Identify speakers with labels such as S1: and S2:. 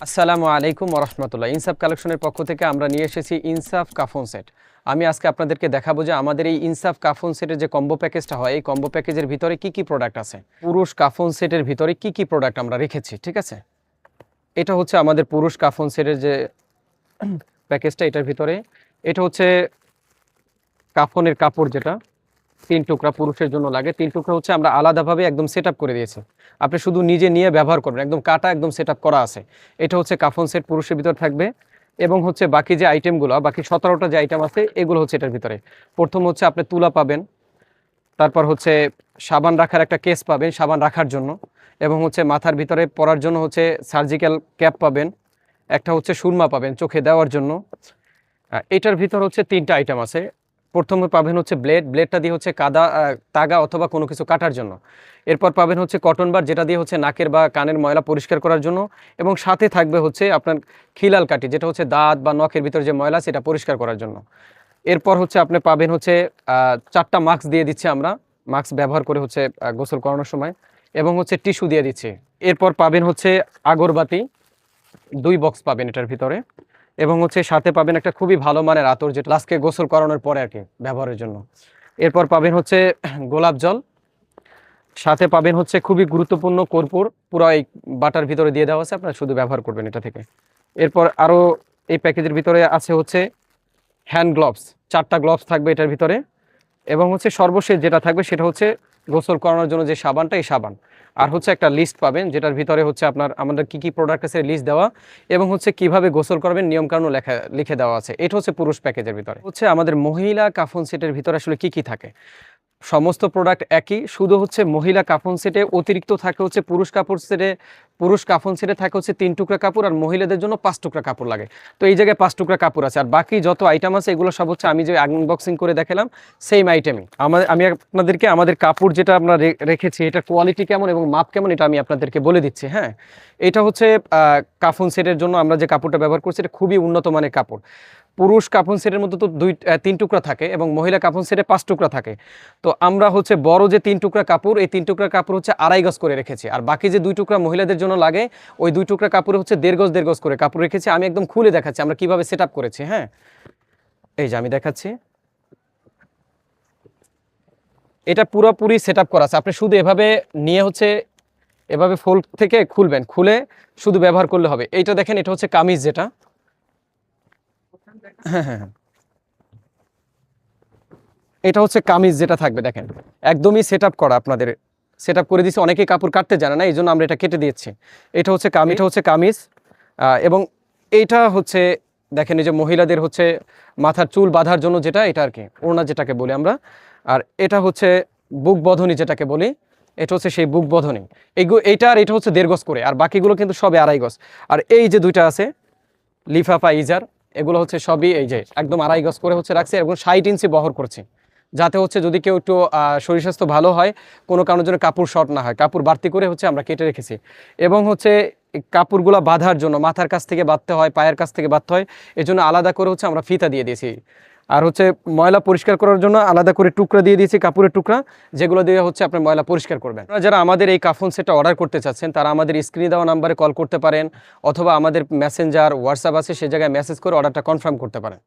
S1: আসসালামু আলাইকুম ওরহমতুল্লাহ। ইনসাফ কালেকশনের পক্ষ থেকে আমরা নিয়ে এসেছি ইনসাফ কাফন সেট। আমি আজকে আপনাদেরকে দেখাবো যে আমাদের এই ইনসাফ কাফন সেটের যে কম্বো প্যাকেজটা হয়, এই কম্বো প্যাকেজের ভিতরে কি কি প্রোডাক্ট আছে, পুরুষ কাফন সেটের ভিতরে কি কি প্রোডাক্ট আমরা রেখেছি। ঠিক আছে, এটা হচ্ছে আমাদের পুরুষ কাফন সেটের যে প্যাকেজটা, এটার ভিতরে এটা হচ্ছে কাফনের কাপড়, যেটা 3 টুকরা পুরুষের জন্য লাগে। 3 টুকরা হচ্ছে আমরা আলাদাভাবে একদম সেট আপ করে দিয়েছি, আপনি শুধু নিজে নিয়ে ব্যবহার করবেন, একদম কাটা একদম সেট আপ করা আছে। এটা হচ্ছে কাফন সেট পুরুষের ভিতর থাকবে। এবং হচ্ছে বাকি যে আইটেমগুলো, বাকি 17টা যে আইটেম আছে, এগুলো হচ্ছে এটার ভিতরে। প্রথম হচ্ছে আপনি তুলা পাবেন, তারপর হচ্ছে সাবান রাখার একটা কেস পাবেন সাবান রাখার জন্য, এবং হচ্ছে মাথার ভিতরে পরার জন্য হচ্ছে সার্জিক্যাল ক্যাপ পাবেন, একটা হচ্ছে সুরমা পাবেন চোখে দেওয়ার জন্য। এটার ভিতর হচ্ছে 3টা আইটেম আছে। প্রথমে পাবেন হচ্ছে ব্লেডটা দিয়ে হচ্ছে তাগা অথবা কোনো কিছু কাটার জন্য। এরপর পাবেন হচ্ছে কটন বার, যেটা দিয়ে হচ্ছে নাকের বা কানের ময়লা পরিষ্কার করার জন্য। এবং সাথে থাকবে হচ্ছে আপনার খিলাল কাঠি, যেটা হচ্ছে দাঁত বা নখের ভিতরে যে ময়লা সেটা পরিষ্কার করার জন্য। এরপর হচ্ছে আপনি পাবেন হচ্ছে 4টা মাস্ক দিয়ে দিচ্ছি আমরা, মাস্ক ব্যবহার করে হচ্ছে গোসল করানোর সময়। এবং হচ্ছে টিস্যু দিয়ে দিচ্ছি। এরপর পাবেন হচ্ছে আগরবাতি 2 বক্স পাবেন এটার ভিতরে। এবং হচ্ছে সাথে পাবেন একটা খুবই ভালো মানের আতর, যেটা লাস্টকে গোসল করানোর পরে আর কি ব্যবহারের জন্য। এরপর পাবেন হচ্ছে গোলাপ জল, সাথে পাবেন হচ্ছে খুবই গুরুত্বপূর্ণ কর্পূর, পুরো এই বাটার ভিতরে দিয়ে দেওয়া আছে, আপনারা শুধু ব্যবহার করবেন এটা থেকে। এরপর আরও এই প্যাকেজের ভিতরে আছে হচ্ছে হ্যান্ড গ্লোভস, 4টা গ্লোভস থাকবে এটার ভিতরে। এবং হচ্ছে সর্বশেষ যেটা থাকবে সেটা হচ্ছে গোসল করানোর জন্য যে সাবানটা, এই সাবান। আর হচ্ছে একটা লিস্ট পাবেন, যেটার ভিতরে হচ্ছে আমাদের কি কি প্রোডাক্ট আছে লিস্ট দেওয়া, এবং হচ্ছে কিভাবে গোসল করবেন নিয়মকানুন লিখে দেওয়া আছে। এটা হচ্ছে পুরুষ প্যাকেজের ভিতরে। হচ্ছে আমাদের মহিলা কাফন সেটের ভিতরে আসলে কি কি থাকে, সমস্ত প্রোডাক্ট একই, শুধু হচ্ছে মহিলা কাফন সেটে অতিরিক্ত থাকে হচ্ছে পুরুষ কাফন সেটে থাকে হচ্ছে 3 টুকরা কাপড়, আর মহিলাদের জন্য 5 টুকরা কাপড় লাগে। তো এই জায়গায় 5 টুকরা কাপড় আছে, আর বাকি যত আইটেম আছে এগুলো সব হচ্ছে আমি যে আনবক্সিং করে দেখালাম সেম আইটেমই। আমি আপনাদেরকে আমাদের কাপড় যেটা আমরা রেখেছি, এটা কোয়ালিটি কেমন এবং মাপ কেমন এটা আমি আপনাদেরকে বলে দিচ্ছি। হ্যাঁ, এটা হচ্ছে কাফন সেটের জন্য আমরা যে কাপড়টা ব্যবহার করছি, এটা খুবই উন্নত মানের কাপড়। পুরুষ কাফন সেটের মধ্যে তো 3 টুকরা থাকে, এবং মহিলা কাফন সেটে 5 টুকরা থাকে। তো আমরা হচ্ছে বড় যে 3 টুকরা কাপড়, এই 3 টুকরা কাপড় হচ্ছে 2.5 গজ করে রেখেছি, আর বাকি যে 2 টুকরা মহিলাদের জন্য লাগে, ওই 2 টুকরা কাপড় হচ্ছে 1.5 গজ করে কাপড় রেখেছি। আমি একদম খুলে দেখাচ্ছি আমরা কিভাবে সেট আপ করেছি। হ্যাঁ, এই যে আমি দেখাচ্ছি, এটা পুরোপুরি সেট আপ করা আছে। আপনি শুধু এভাবে নিয়ে হচ্ছে এভাবে ফোল্ড থেকে খুলবেন, খুলে শুধু ব্যবহার করলে হবে। এইটা দেখেন, এটা হচ্ছে কামিজ, যেটা হ্যাঁ হ্যাঁ এটা হচ্ছে কামিজ যেটা থাকবে, দেখেন একদমই সেট আপ করা, আপনাদের সেট আপ করে দিয়েছি। অনেকেই কাপড় কাটতে জানে না, এই জন্য আমরা এটা কেটে দিয়েছি। এটা হচ্ছে কামিজ। এবং এইটা হচ্ছে দেখেন, এই যে মহিলাদের হচ্ছে মাথার চুল বাঁধার জন্য যেটা, এটা আর কি ওড়না যেটাকে বলি আমরা। আর এটা হচ্ছে বুক বধনী যেটাকে বলি, এটা হচ্ছে সেই বুক বধনী। এইটা আর এটা হচ্ছে 1.5 গজ করে, আর বাকিগুলো কিন্তু সবে 2.5 গজ। আর এই যে 2টা আছে লিফাফা ইজার, এগুলো হচ্ছে সবই এই যে একদম 2.5 গজ করে হচ্ছে রাখছি, এবং 60 ইঞ্চি বহর করছি, যাতে হচ্ছে যদি কেউ একটু শরীর স্বাস্থ্য ভালো হয়, কোনো কারণের জন্য কাপড় শর্ট না হয়, কাপড় বাড়তি করে হচ্ছে আমরা কেটে রেখেছি। এবং হচ্ছে কাপড়গুলো বাঁধার জন্য মাথার কাছ থেকে বাঁধতে হয়, পায়ের কাছ থেকে বাঁধতে হয়, এই জন্য আলাদা করে হচ্ছে আমরা ফিতা দিয়ে দিয়েছি। আর হচ্ছে ময়লা পরিষ্কার করার জন্য আলাদা করে টুকরা দিয়ে দিয়েছি, কাপড়ের টুকরা, যেগুলো দিয়ে হচ্ছে আপনি ময়লা পরিষ্কার করবেন। আপনারা যারা আমাদের এই কাফন সেটটা অর্ডার করতে চাচ্ছেন, তারা আমাদের স্ক্রিনে দেওয়া নাম্বারে কল করতে পারেন, অথবা আমাদের মেসেঞ্জার হোয়াটসঅ্যাপ আছে, সে জায়গায় মেসেজ করে অর্ডারটা কনফার্ম করতে পারেন।